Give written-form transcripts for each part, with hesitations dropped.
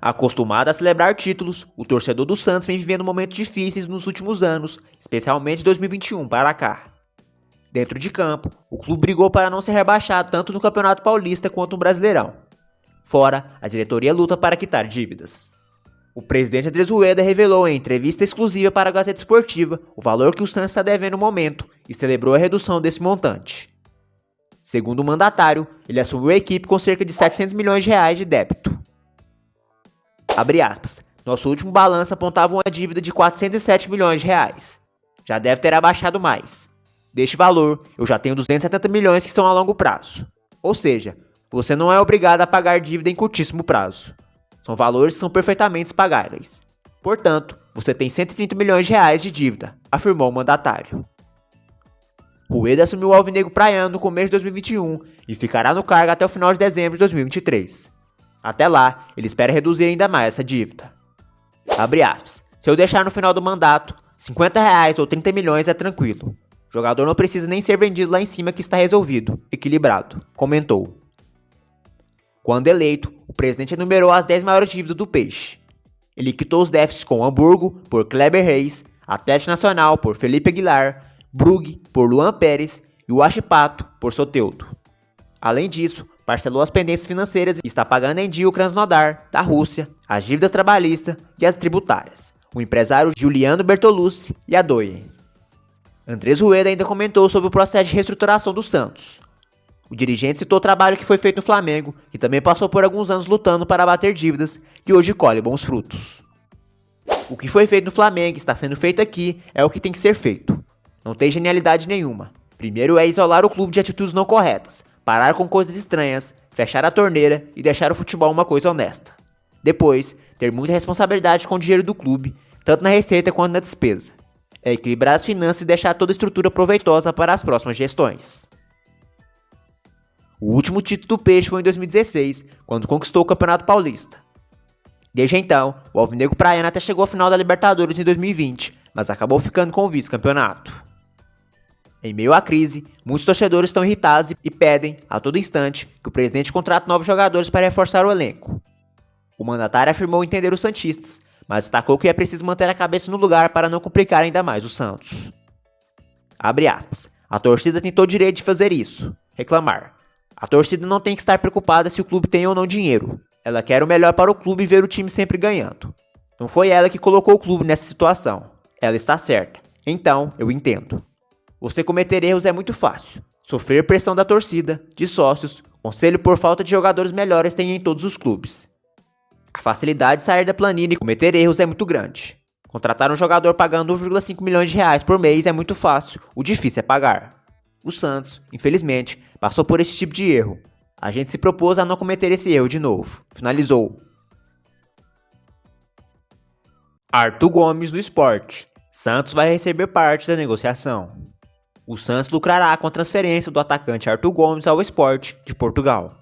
Acostumado a celebrar títulos, o torcedor do Santos vem vivendo momentos difíceis nos últimos anos, especialmente de 2021 para cá. Dentro de campo, o clube brigou para não ser rebaixado tanto no Campeonato Paulista quanto no Brasileirão. Fora, a diretoria luta para quitar dívidas. O presidente Andrés Rueda revelou em entrevista exclusiva para a Gazeta Esportiva o valor que o Santos está devendo no momento e celebrou a redução desse montante. Segundo o mandatário, ele assumiu a equipe com cerca de 700 milhões de reais de débito. Abre aspas, nosso último balanço apontava uma dívida de 407 milhões de reais. Já deve ter abaixado mais. Deste valor, eu já tenho 270 milhões que são a longo prazo. Ou seja, você não é obrigado a pagar dívida em curtíssimo prazo. São valores que são perfeitamente pagáveis. Portanto, você tem 130 milhões de reais de dívida, afirmou o mandatário. Rueda assumiu o alvinegro praiano no começo de 2021 e ficará no cargo até o final de dezembro de 2023. Até lá, ele espera reduzir ainda mais essa dívida. Abre aspas, se eu deixar no final do mandato, 50 reais ou 30 milhões é tranquilo. O jogador não precisa nem ser vendido lá em cima que está resolvido, equilibrado, comentou. Quando eleito, o presidente enumerou as 10 maiores dívidas do Peixe. Ele quitou os déficits com Hamburgo, por Kleber Reis, Atlético Nacional, por Felipe Aguilar, Brugge, por Luan Pérez e o Huachipato, por Soteldo. Além disso, parcelou as pendências financeiras e está pagando em dia o Krasnodar, da Rússia, as dívidas trabalhistas e as tributárias, o empresário Giuliano Bertolucci e a Doie. Andrés Rueda ainda comentou sobre o processo de reestruturação do Santos. O dirigente citou o trabalho que foi feito no Flamengo, que também passou por alguns anos lutando para abater dívidas e hoje colhe bons frutos. O que foi feito no Flamengo e está sendo feito aqui é o que tem que ser feito. Não tem genialidade nenhuma. Primeiro é isolar o clube de atitudes não corretas, parar com coisas estranhas, fechar a torneira e deixar o futebol uma coisa honesta. Depois, ter muita responsabilidade com o dinheiro do clube, tanto na receita quanto na despesa. É equilibrar as finanças e deixar toda a estrutura proveitosa para as próximas gestões. O último título do Peixe foi em 2016, quando conquistou o Campeonato Paulista. Desde então, o alvinegro praiano até chegou à final da Libertadores em 2020, mas acabou ficando com o vice-campeonato. Em meio à crise, muitos torcedores estão irritados e pedem, a todo instante, que o presidente contrate novos jogadores para reforçar o elenco. O mandatário afirmou entender os santistas, mas destacou que é preciso manter a cabeça no lugar para não complicar ainda mais o Santos. Abre aspas, a torcida tem todo o direito de fazer isso, reclamar. A torcida não tem que estar preocupada se o clube tem ou não dinheiro. Ela quer o melhor para o clube e ver o time sempre ganhando. Não foi ela que colocou o clube nessa situação. Ela está certa. Então, eu entendo. Você cometer erros é muito fácil. Sofrer pressão da torcida, de sócios, conselho por falta de jogadores melhores tem em todos os clubes. A facilidade de sair da planilha e cometer erros é muito grande. Contratar um jogador pagando 1,5 milhões de reais por mês é muito fácil, o difícil é pagar. O Santos, infelizmente, passou por esse tipo de erro. A gente se propôs a não cometer esse erro de novo. Finalizou. Arthur Gomes do Sport. Santos vai receber parte da negociação. O Santos lucrará com a transferência do atacante Arthur Gomes ao Sport de Portugal.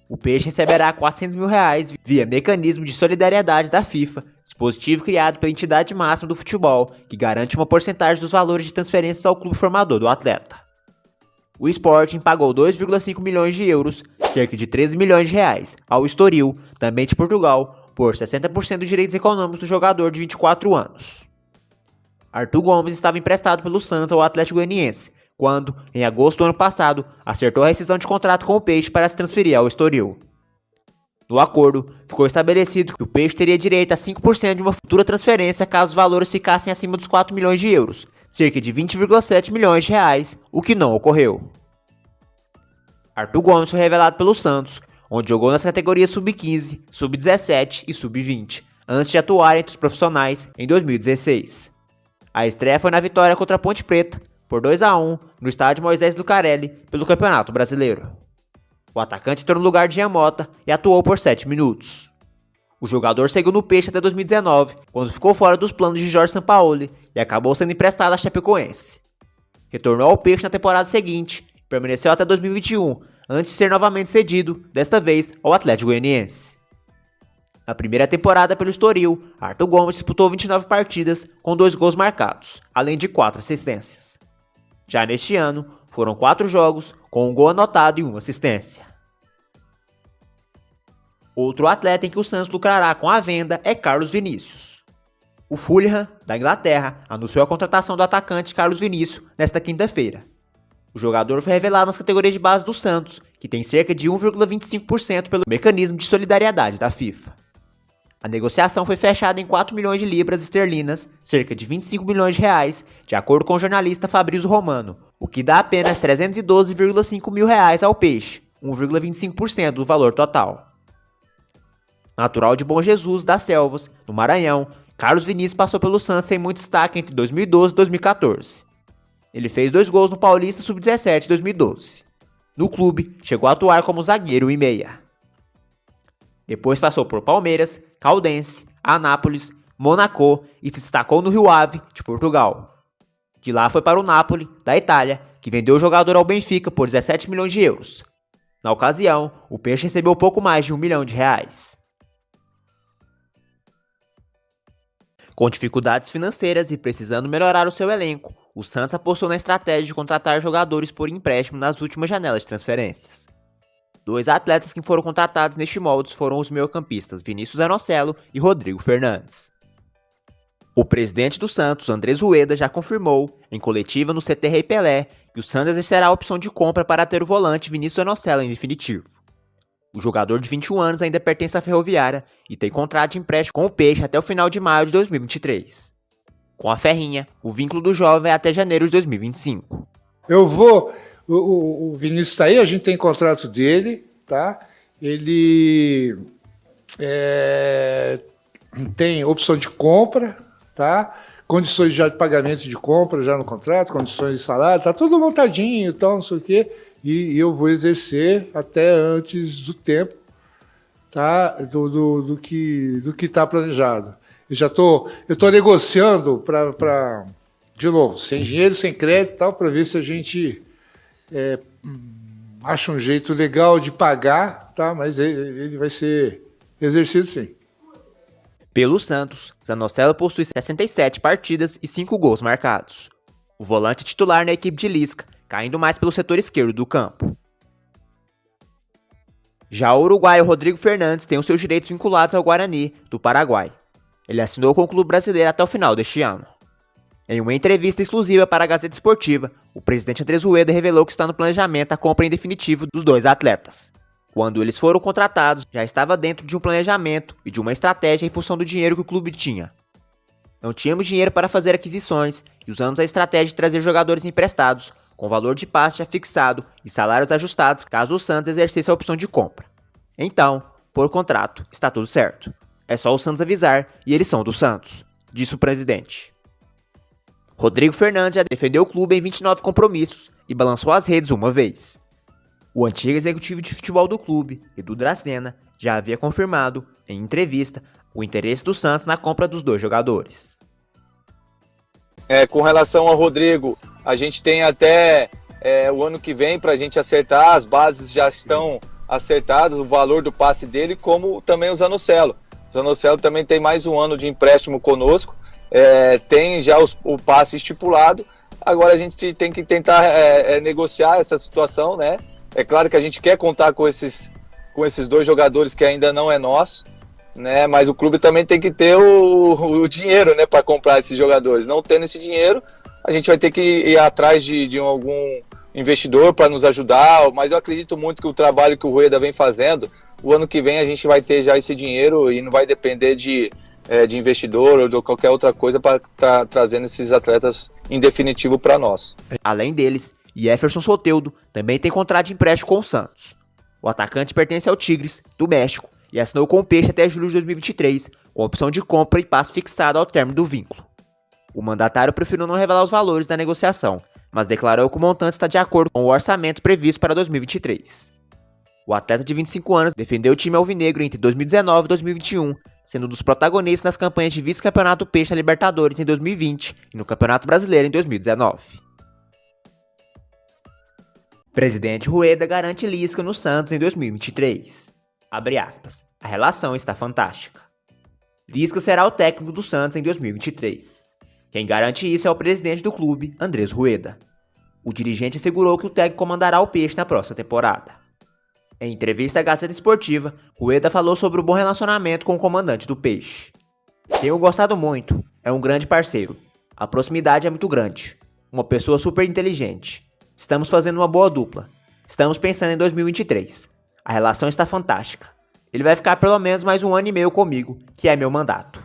O Peixe receberá 400 mil reais via mecanismo de solidariedade da FIFA, dispositivo criado pela entidade máxima do futebol, que garante uma porcentagem dos valores de transferências ao clube formador do atleta. O Sporting pagou 2,5 milhões de euros, cerca de 13 milhões de reais, ao Estoril, também de Portugal, por 60% dos direitos econômicos do jogador de 24 anos. Arthur Gomes estava emprestado pelo Santos ao Atlético Goianiense, quando, em agosto do ano passado, acertou a rescisão de contrato com o Peixe para se transferir ao Estoril. No acordo, ficou estabelecido que o Peixe teria direito a 5% de uma futura transferência caso os valores ficassem acima dos 4 milhões de euros, cerca de 20,7 milhões de reais, o que não ocorreu. Arthur Gomes foi revelado pelo Santos, onde jogou nas categorias Sub-15, Sub-17 e Sub-20, antes de atuar entre os profissionais em 2016. A estreia foi na vitória contra a Ponte Preta, por 2-1, no estádio Moisés Lucarelli, pelo Campeonato Brasileiro. O atacante entrou no lugar de Iamota e atuou por 7 minutos. O jogador seguiu no Peixe até 2019, quando ficou fora dos planos de Jorge Sampaoli e acabou sendo emprestado à Chapecoense. Retornou ao Peixe na temporada seguinte e permaneceu até 2021, antes de ser novamente cedido, desta vez ao Atlético Goianiense. Na primeira temporada pelo Estoril, Arthur Gomes disputou 29 partidas com 2 gols marcados, além de 4 assistências. Já neste ano, foram 4 jogos com 1 gol anotado e 1 assistência. Outro atleta em que o Santos lucrará com a venda é Carlos Vinícius. O Fulham, da Inglaterra, anunciou a contratação do atacante Carlos Vinícius nesta quinta-feira. O jogador foi revelado nas categorias de base do Santos, que tem cerca de 1,25% pelo mecanismo de solidariedade da FIFA. A negociação foi fechada em 4 milhões de libras esterlinas, cerca de 25 milhões de reais, de acordo com o jornalista Fabrício Romano, o que dá apenas 312,5 mil reais ao Peixe, 1,25% do valor total. Natural de Bom Jesus, das Selvas, no Maranhão, Carlos Vinícius passou pelo Santos sem muito destaque entre 2012 e 2014. Ele fez 2 gols no Paulista Sub-17 de 2012. No clube, chegou a atuar como zagueiro e meia. Depois passou por Palmeiras, Caldense, Anápolis, Monaco e se destacou no Rio Ave, de Portugal. De lá foi para o Napoli, da Itália, que vendeu o jogador ao Benfica por 17 milhões de euros. Na ocasião, o Peixe recebeu pouco mais de 1 milhão de reais. Com dificuldades financeiras e precisando melhorar o seu elenco, o Santos apostou na estratégia de contratar jogadores por empréstimo nas últimas janelas de transferências. 2 atletas que foram contratados neste molde foram os meio-campistas Vinícius Zanocelo e Rodrigo Fernandes. O presidente do Santos, Andrés Rueda, já confirmou, em coletiva no CT Rei Pelé, que o Santos exercerá a opção de compra para ter o volante Vinícius Zanocelo em definitivo. O jogador de 21 anos ainda pertence à Ferroviária e tem contrato de empréstimo com o Peixe até o final de maio de 2023. Com a Ferrinha, o vínculo do jovem é até janeiro de 2025. O Vinícius está aí, a gente tem contrato dele, tá? Ele tem opção de compra, tá? Condições já de pagamento de compra já no contrato, condições de salário, tá tudo montadinho e tal, não sei o quê. E eu vou exercer até antes do tempo, tá? Do que está planejado. Eu estou negociando para, de novo, sem dinheiro, sem crédito e tal, para ver se a gente acha um jeito legal de pagar, tá? Mas ele vai ser exercido sim. Pelo Santos, Zanocelo possui 67 partidas e 5 gols marcados. O volante titular na equipe de Lisca, caindo mais pelo setor esquerdo do campo. Já o uruguaio Rodrigo Fernandes tem os seus direitos vinculados ao Guarani, do Paraguai. Ele assinou com o clube brasileiro até o final deste ano. Em uma entrevista exclusiva para a Gazeta Esportiva, o presidente Andrés Rueda revelou que está no planejamento a compra em definitivo dos 2 atletas. Quando eles foram contratados, já estava dentro de um planejamento e de uma estratégia em função do dinheiro que o clube tinha. Não tínhamos dinheiro para fazer aquisições e usamos a estratégia de trazer jogadores emprestados, com valor de passe já fixado e salários ajustados caso o Santos exercesse a opção de compra. Então, por contrato, está tudo certo. É só o Santos avisar e eles são do Santos, disse o presidente. Rodrigo Fernandes já defendeu o clube em 29 compromissos e balançou as redes uma vez. O antigo executivo de futebol do clube, Edu Dracena, já havia confirmado, em entrevista, o interesse do Santos na compra dos 2 jogadores. Com relação ao Rodrigo, a gente tem até o ano que vem para a gente acertar, as bases já estão acertadas, o valor do passe dele, como também o Zanocelo. O Zanocelo também tem mais um ano de empréstimo conosco, tem já o passe estipulado, agora a gente tem que tentar negociar essa situação, né? É claro que a gente quer contar com esses 2 jogadores que ainda não é nosso, né? Mas o clube também tem que ter o dinheiro, né, para comprar esses jogadores. Não tendo esse dinheiro, a gente vai ter que ir atrás de algum investidor para nos ajudar, mas eu acredito muito que o trabalho que o Rueda vem fazendo, o ano que vem a gente vai ter já esse dinheiro e não vai depender de investidor ou de qualquer outra coisa para estar trazendo esses atletas em definitivo para nós. Além deles, Jefferson Soteldo também tem contrato de empréstimo com o Santos. O atacante pertence ao Tigres, do México, e assinou com o Peixe até julho de 2023, com opção de compra e passe fixado ao término do vínculo. O mandatário preferiu não revelar os valores da negociação, mas declarou que o montante está de acordo com o orçamento previsto para 2023. O atleta de 25 anos defendeu o time alvinegro entre 2019 e 2021, sendo um dos protagonistas nas campanhas de vice-campeonato Peixe na Libertadores em 2020 e no Campeonato Brasileiro em 2019. Presidente Rueda garante Lisca no Santos em 2023. Abre aspas. A relação está fantástica. Lisca será o técnico do Santos em 2023. Quem garante isso é o presidente do clube, Andrés Rueda. O dirigente assegurou que o técnico comandará o Peixe na próxima temporada. Em entrevista à Gazeta Esportiva, Rueda falou sobre o bom relacionamento com o comandante do Peixe. Tenho gostado muito, é um grande parceiro. A proximidade é muito grande. Uma pessoa super inteligente. Estamos fazendo uma boa dupla. Estamos pensando em 2023. A relação está fantástica. Ele vai ficar pelo menos mais 1 ano e meio comigo, que é meu mandato.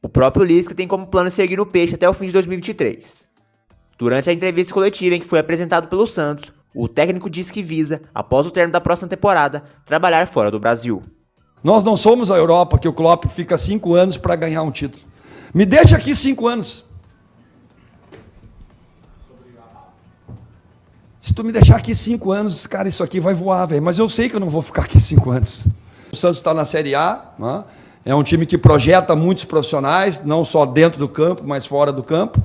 O próprio Lisca tem como plano seguir no Peixe até o fim de 2023. Durante a entrevista coletiva em que foi apresentado pelo Santos, o técnico disse que visa, após o término da próxima temporada, trabalhar fora do Brasil. Nós não somos a Europa, que o Klopp fica 5 anos para ganhar um título. Me deixa aqui 5 anos. Se tu me deixar aqui 5 anos, cara, isso aqui vai voar, velho. Mas eu sei que eu não vou ficar aqui 5 anos. O Santos está na Série A, né? É um time que projeta muitos profissionais, não só dentro do campo, mas fora do campo.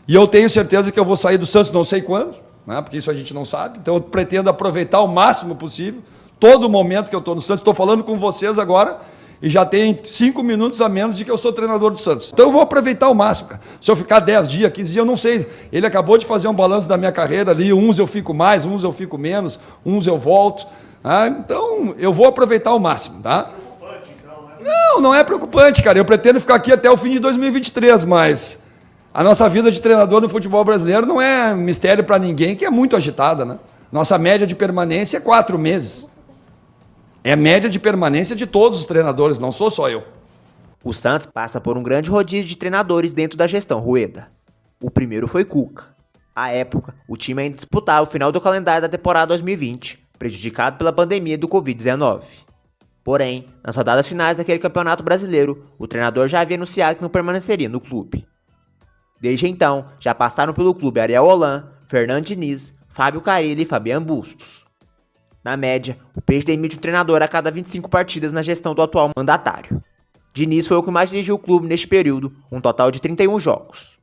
E eu tenho certeza que eu vou sair do Santos não sei quando, né? Porque isso a gente não sabe. Então eu pretendo aproveitar o máximo possível todo momento que eu estou no Santos. Estou falando com vocês agora e já tem 5 minutos a menos de que eu sou treinador do Santos. Então eu vou aproveitar o máximo, cara. Se eu ficar 10 dias, 15 dias, eu não sei. Ele acabou de fazer um balanço da minha carreira ali. Uns eu fico mais, uns eu fico menos, uns eu volto. Tá? Então eu vou aproveitar o máximo, tá? Não, não é preocupante, cara. Eu pretendo ficar aqui até o fim de 2023, mas a nossa vida de treinador no futebol brasileiro não é mistério para ninguém, que é muito agitada, né? Nossa média de permanência é 4 meses. É a média de permanência de todos os treinadores, não sou só eu. O Santos passa por um grande rodízio de treinadores dentro da gestão Rueda. O primeiro foi Cuca. À época, o time ainda disputava o final do calendário da temporada 2020, prejudicado pela pandemia do Covid-19. Porém, nas rodadas finais daquele campeonato brasileiro, o treinador já havia anunciado que não permaneceria no clube. Desde então, já passaram pelo clube Ariel Holan, Fernando Diniz, Fábio Carille e Fabiano Bustos. Na média, o Peixe demite um treinador a cada 25 partidas na gestão do atual mandatário. Diniz foi o que mais dirigiu o clube neste período, um total de 31 jogos.